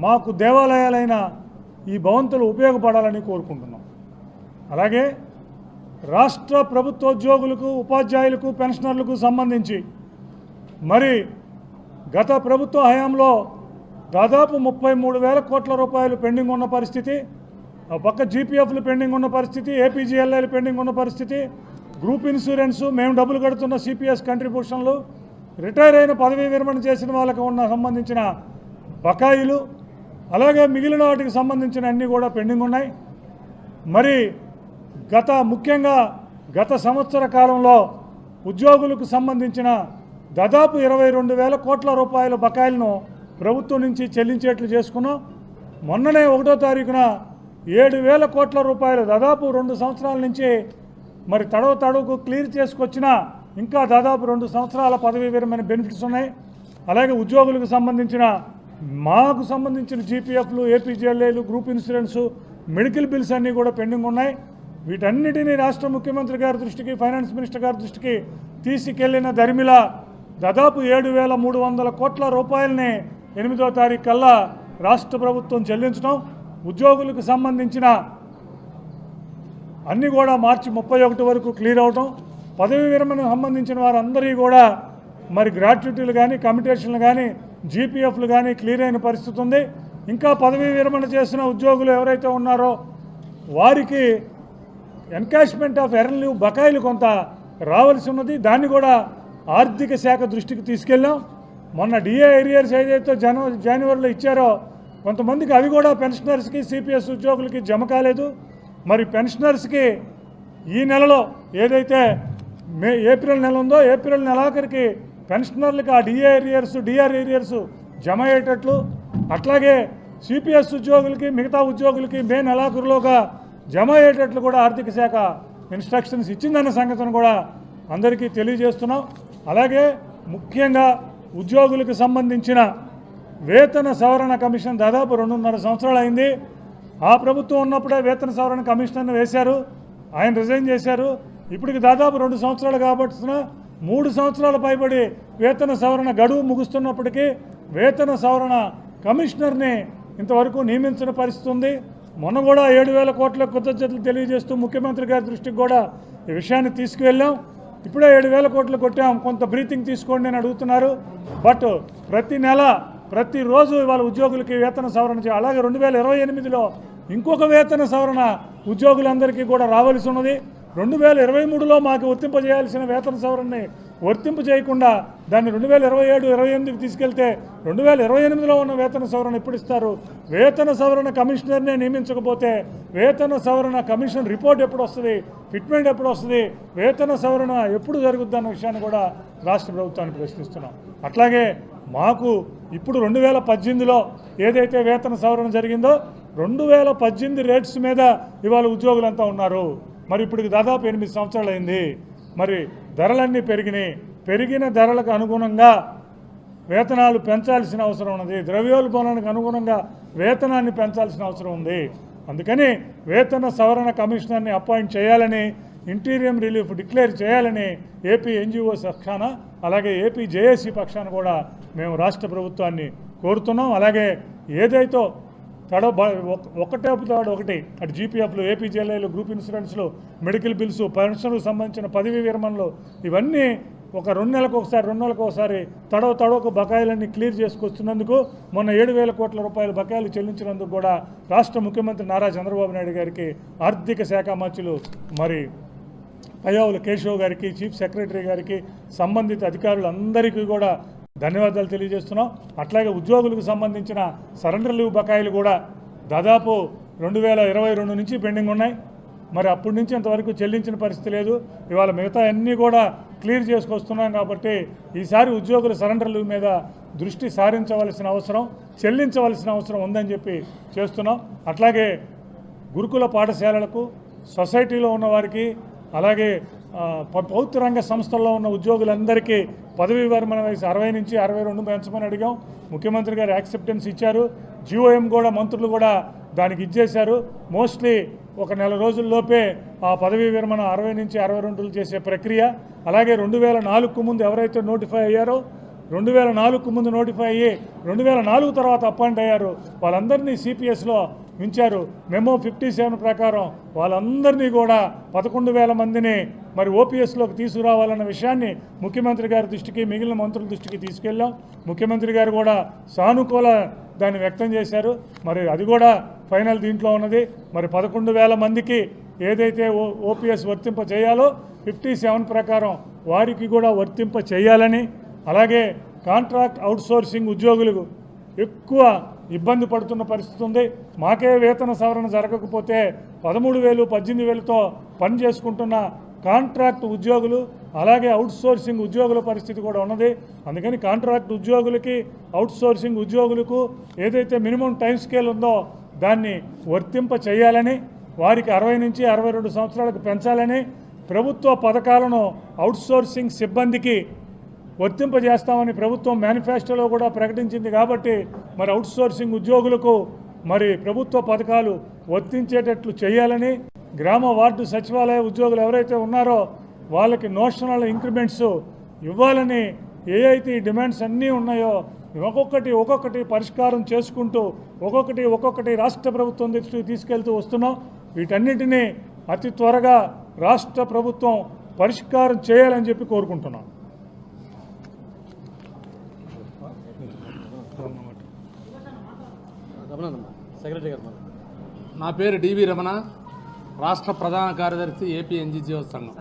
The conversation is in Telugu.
మాకు దేవాలయాలైన ఈ భవంతులు ఉపయోగపడాలని కోరుకుంటున్నాం. అలాగే రాష్ట్ర ప్రభుత్వోద్యోగులకు, ఉపాధ్యాయులకు, పెన్షనర్లకు సంబంధించి మరి గత ప్రభుత్వ హయాంలో దాదాపు 33,000 కోట్ల రూపాయలు పెండింగ్ ఉన్న పరిస్థితి, ఆ పక్క జీపీఎఫ్లు పెండింగ్ ఉన్న పరిస్థితి, ఏపీజీఎల్ఐలు పెండింగ్ ఉన్న పరిస్థితి, గ్రూప్ ఇన్సూరెన్స్, మేము డబ్బులు కడుతున్న సిపిఎస్ కంట్రిబ్యూషన్లు, రిటైర్ అయిన పదవీ విరమణ చేసిన వాళ్ళకు ఉన్న సంబంధించిన బకాయిలు, అలాగే మిగిలిన వాటికి సంబంధించిన అన్నీ కూడా పెండింగ్ ఉన్నాయి. మరి ముఖ్యంగా గత సంవత్సర కాలంలో ఉద్యోగులకు సంబంధించిన దాదాపు 22,000 కోట్ల రూపాయల బకాయిలను ప్రభుత్వం నుంచి చెల్లించేట్లు చేసుకున్నాం. మొన్ననే 1వ తారీఖున 7,000 కోట్ల రూపాయలు దాదాపు 2 సంవత్సరాల నుంచి మరి తడవుకు క్లియర్ చేసుకొచ్చిన ఇంకా దాదాపు 2 సంవత్సరాల పదవీ విరమణ బెనిఫిట్స్ ఉన్నాయి. అలాగే ఉద్యోగులకు సంబంధించిన మాకు సంబంధించిన జీపీఎఫ్లు, ఏపీజీఎల్ఐలు, గ్రూప్ ఇన్సూరెన్సు, మెడికల్ బిల్స్ అన్నీ కూడా పెండింగ్ ఉన్నాయి. వీటన్నిటినీ రాష్ట్ర ముఖ్యమంత్రి గారి దృష్టికి, ఫైనాన్స్ మినిస్టర్ గారి దృష్టికి తీసుకెళ్లిన దరిమిల దాదాపు 7,300 కోట్ల రూపాయలని 8వ తారీఖు కల్లా రాష్ట్ర ప్రభుత్వం చెల్లించడం, ఉద్యోగులకు సంబంధించిన అన్నీ కూడా మార్చి 31 వరకు క్లియర్ అవటం, పదవీ విరమణ సంబంధించిన వారందరికీ కూడా మరి గ్రాట్యుటీలు కానీ, కమిటేషన్లు కానీ, జీపీఎఫ్లు కానీ క్లియర్ అయిన పరిస్థితి ఉంది. ఇంకా పదవీ విరమణ చేసిన ఉద్యోగులు ఎవరైతే ఉన్నారో వారికి ఎన్కాష్మెంట్ ఆఫ్ ఎర్న్ లీవ్ బకాయిలు కొంత రావాల్సి ఉన్నది. దాన్ని కూడా ఆర్థిక శాఖ దృష్టికి తీసుకెళ్ళాం. మొన్న డిఏ ఏరియర్స్ ఏదైతే జనవరిలో ఇచ్చారో కొంతమందికి అవి కూడా పెన్షనర్స్కి, సిపిఎస్ ఉద్యోగులకి జమ కాలేదు. మరి పెన్షనర్స్కి ఈ నెలలో ఏదైతే ఏప్రిల్ నెల ఉందో ఏప్రిల్ నెలాఖరికి పెన్షనర్లకి ఆ డిఏ ఏరియర్స్, డిఆర్ ఏరియర్స్ జమ అయ్యేటట్లు, అట్లాగే సిపిఎస్ ఉద్యోగులకి, మిగతా ఉద్యోగులకి మే నెలాఖరులోగా జమ అయ్యేటట్లు కూడా ఆర్థిక శాఖ ఇన్స్ట్రక్షన్స్ ఇచ్చిందన్న సంగతిని కూడా అందరికీ తెలియజేస్తున్నాం. అలాగే ముఖ్యంగా ఉద్యోగులకు సంబంధించిన వేతన సవరణ కమిషన్ దాదాపు 2.5 సంవత్సరాలు అయింది. ఆ ప్రభుత్వం ఉన్నప్పుడే వేతన సవరణ కమిషనర్ను వేశారు, ఆయన రిజైన్ చేశారు. ఇప్పటికి దాదాపు 2 సంవత్సరాలు కాబట్టి 3 సంవత్సరాల పైబడి వేతన సవరణ గడువు ముగుస్తున్నప్పటికీ వేతన సవరణ కమిషనర్ని ఇంతవరకు నియమించిన పరిస్థితి ఉంది. మొన్న కూడా 7,000 కోట్ల కృతజ్ఞతలు తెలియజేస్తూ ముఖ్యమంత్రి గారి దృష్టికి కూడా ఈ విషయాన్ని తీసుకువెళ్ళాం. ఇప్పుడే 7,000 కోట్లు కొట్టాం, కొంత బ్రీతింగ్ తీసుకోండి అని అడుగుతున్నారు. బట్ ప్రతి నెల ప్రతిరోజు ఇవాళ ఉద్యోగులకి వేతన సవరణ చేయాలి. అలాగే 2028లో ఇంకొక వేతన సవరణ ఉద్యోగులందరికీ కూడా రావాల్సి ఉన్నది. 2023లో మాకు వర్తింపజేయాల్సిన వేతన సవరణని వర్తింపు చేయకుండా దాన్ని 2027-28కి తీసుకెళ్తే 2028లో ఉన్న వేతన సవరణ ఎప్పుడు ఇస్తారు? వేతన సవరణ కమిషనర్నే నియమించకపోతే వేతన సవరణ కమిషన్ రిపోర్ట్ ఎప్పుడు వస్తుంది? ఫిట్మెంట్ ఎప్పుడు వస్తుంది? వేతన సవరణ ఎప్పుడు జరుగుద్ది అన్న విషయాన్ని కూడా రాష్ట్ర ప్రభుత్వాన్ని ప్రశ్నిస్తున్నాం. అట్లాగే మాకు ఇప్పుడు 2018లో ఏదైతే వేతన సవరణ జరిగిందో 2018 రేట్స్ మీద ఇవాళ ఉద్యోగులంతా ఉన్నారు. మరి ఇప్పటికి దాదాపు 8 సంవత్సరాలు అయింది. మరి ధరలన్నీ పెరిగినాయి. పెరిగిన ధరలకు అనుగుణంగా వేతనాలు పెంచాల్సిన అవసరం ఉన్నది. ద్రవ్యోల్బణానికి అనుగుణంగా వేతనాన్ని పెంచాల్సిన అవసరం ఉంది. అందుకని వేతన సవరణ కమిషనర్ని అపాయింట్ చేయాలని, ఇంటీరియం రిలీఫ్ డిక్లేర్ చేయాలని ఏపీ ఎన్జిఓ పక్షాన, అలాగే ఏపీ జేఏసీ పక్షాన కూడా మేము రాష్ట్ర ప్రభుత్వాన్ని కోరుతున్నాం. అలాగే ఏదైతే ఒకటి అటు జీపీఎఫ్లు, ఏపీజీఎల్ఐలు, గ్రూప్ ఇన్సూరెన్స్లు, మెడికల్ బిల్స్, పెన్షన్లకు సంబంధించిన పదవీ విరమణలు ఇవన్నీ ఒక 2 నెలలకు ఒకసారి తడవకు బకాయిలన్నీ క్లియర్ చేసుకొస్తున్నందుకు, మొన్న 7,000 కోట్ల రూపాయల బకాయిలు చెల్లించినందుకు కూడా రాష్ట్ర ముఖ్యమంత్రి నారా చంద్రబాబు నాయుడు గారికి, ఆర్థిక శాఖ మంత్రులు మరి పయ్యావుల కేశవ్ గారికి, చీఫ్ సెక్రటరీ గారికి, సంబంధిత అధికారులందరికీ కూడా ధన్యవాదాలు తెలియజేస్తున్నాం. అట్లాగే ఉద్యోగులకు సంబంధించిన సరెండర్ లీవ్ బకాయిలు కూడా దాదాపు 2022 నుంచి పెండింగ్ ఉన్నాయి. మరి అప్పటి నుంచి ఇంతవరకు చెల్లించిన పరిస్థితి లేదు. ఇవాళ మిగతా అన్నీ కూడా క్లియర్ చేసుకొస్తున్నాం. కాబట్టి ఈసారి ఉద్యోగుల సరెండర్ లీవ్ మీద దృష్టి సారించవలసిన అవసరం, చెల్లించవలసిన అవసరం ఉందని చెప్పి చేస్తున్నాం. అట్లాగే గురుకుల పాఠశాలలకు, సొసైటీలో ఉన్న వారికి, అలాగే ప్రభుత్వ రంగ సంస్థల్లో ఉన్న ఉద్యోగులందరికీ పదవీ విరమణ వయసు 60 నుంచి 62 పెంచమని అడిగాం. ముఖ్యమంత్రి గారు యాక్సెప్టెన్స్ ఇచ్చారు. జిఓఎం కూడా మంత్రులు కూడా దానికి ఇచ్చేశారు. మోస్ట్లీ ఒక నెల రోజుల్లోపే ఆ పదవీ విరమణ 60 నుంచి 62 చేసే ప్రక్రియ. అలాగే 2004కు ముందు ఎవరైతే నోటిఫై అయ్యారో 2004కు ముందు నోటిఫై అయ్యి 2004 తర్వాత అపాయింట్ అయ్యారు వాళ్ళందరినీ సిపిఎస్లో ఉంచారు. మెమో 57 ప్రకారం వాళ్ళందరినీ కూడా 11,000 మందిని మరి ఓపీఎస్లోకి తీసుకురావాలన్న విషయాన్ని ముఖ్యమంత్రి గారి దృష్టికి మిగిలిన మంత్రుల దృష్టికి తీసుకెళ్ళాం. ముఖ్యమంత్రి గారు కూడా సానుకూల దాన్ని వ్యక్తం చేశారు. మరి అది కూడా ఫైనల్ దీంట్లో ఉన్నది. మరి 11,000 మందికి ఏదైతే ఓపీఎస్ వర్తింప చేయాలో 57 ప్రకారం వారికి కూడా వర్తింప చేయాలని, అలాగే కాంట్రాక్ట్ అవుట్సోర్సింగ్ ఉద్యోగులకు ఎక్కువ ఇబ్బంది పడుతున్న పరిస్థితి ఉంది. మాకే వేతన సవరణ జరగకపోతే 13,000 18,000తో పని చేసుకుంటున్న కాంట్రాక్ట్ ఉద్యోగులు అలాగే అవుట్సోర్సింగ్ ఉద్యోగుల పరిస్థితి కూడా ఉన్నది. అందుకని కాంట్రాక్ట్ ఉద్యోగులకి అవుట్సోర్సింగ్ ఉద్యోగులకు ఏదైతే మినిమం టైం స్కేల్ ఉందో దాన్ని వర్తింప చేయాలని, వారికి 60 నుంచి 62 సంవత్సరాలకు పెంచాలని, ప్రభుత్వ పథకాలను అవుట్సోర్సింగ్ సిబ్బందికి వర్తింపజేస్తామని ప్రభుత్వం మేనిఫెస్టోలో కూడా ప్రకటించింది. కాబట్టి మరి అవుట్సోర్సింగ్ ఉద్యోగులకు మరి ప్రభుత్వ పథకాలు వర్తించేటట్లు చేయాలని, గ్రామ వార్డు సచివాలయ ఉద్యోగులు ఎవరైతే ఉన్నారో వాళ్ళకి నోషనల్ ఇంక్రిమెంట్స్ ఇవ్వాలని, ఏ అయితే ఈ డిమాండ్స్ అన్నీ ఉన్నాయో ఒక్కొక్కటి పరిష్కారం చేసుకుంటూ ఒక్కొక్కటి రాష్ట్ర ప్రభుత్వం దృష్టికి తీసుకెళ్తూ వస్తున్నాం. వీటన్నిటినీ అతి త్వరగా రాష్ట్ర ప్రభుత్వం పరిష్కారం చేయాలని చెప్పి కోరుకుంటున్నాం. నా పేరు డివి రమణ, రాష్ట్ర ప్రధాన కార్యదర్శి ఏపీ ఎన్జిఓ సంఘం.